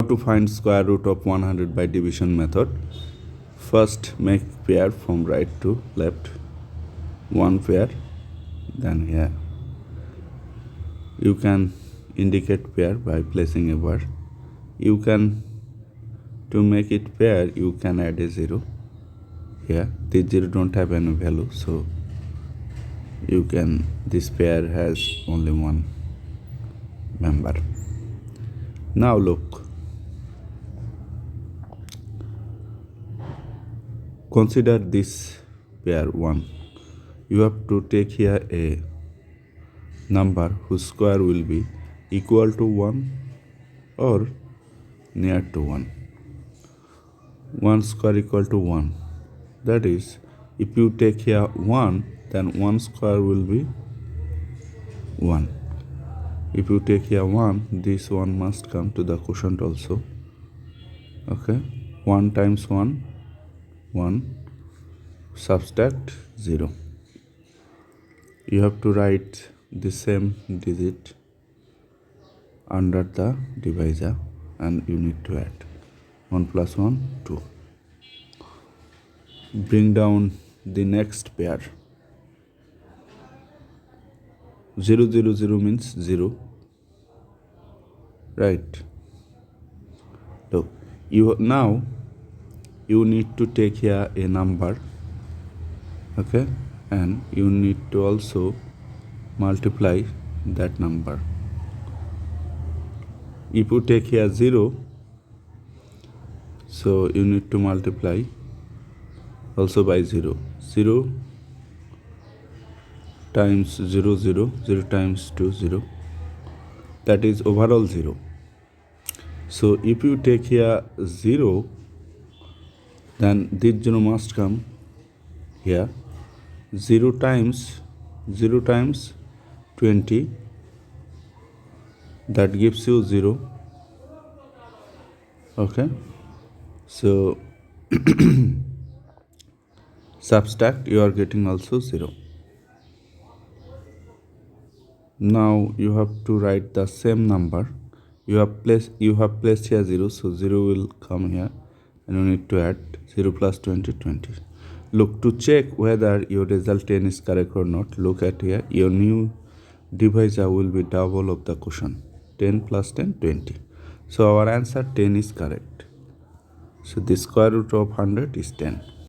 to find square root of 100 by division method. First make pair from right to left, one pair, then here you can indicate pair by placing a bar. You can, to make it pair, you can add a 0 here. This 0 don't have any value, so you can, this pair has only one member. Now look, consider this pair 1. You have to take here a number whose square will be equal to 1 or near to 1. 1 square equal to 1. That is, if you take here 1, then 1 square will be 1. If you take here 1, this 1 must come to the quotient also. Okay, 1 times 1, 1, subtract 0. You have to write the same digit under the divisor and you need to add 1 plus 1, 2. Bring down the next pair. 0, 0, 0 means 0. Right. Look, now you need to take here a number, okay, and you need to also multiply that number. If you take here 0, so you need to multiply also by 0. 0 times 0, 0, 0 times 2, 0. That is overall 0. So if you take here 0, then this 0 must come here. 0 times 20, that gives you 0. Okay, so subtract, you are getting also 0. Now you have to write the same number. You have placed here 0, so 0 will come here, and you need to add 0 plus 20, 20. Look, to check whether your result 10 is correct or not, look at here. Your new divisor will be double of the quotient. 10 plus 10, 20. So our answer 10 is correct. So the square root of 100 is 10.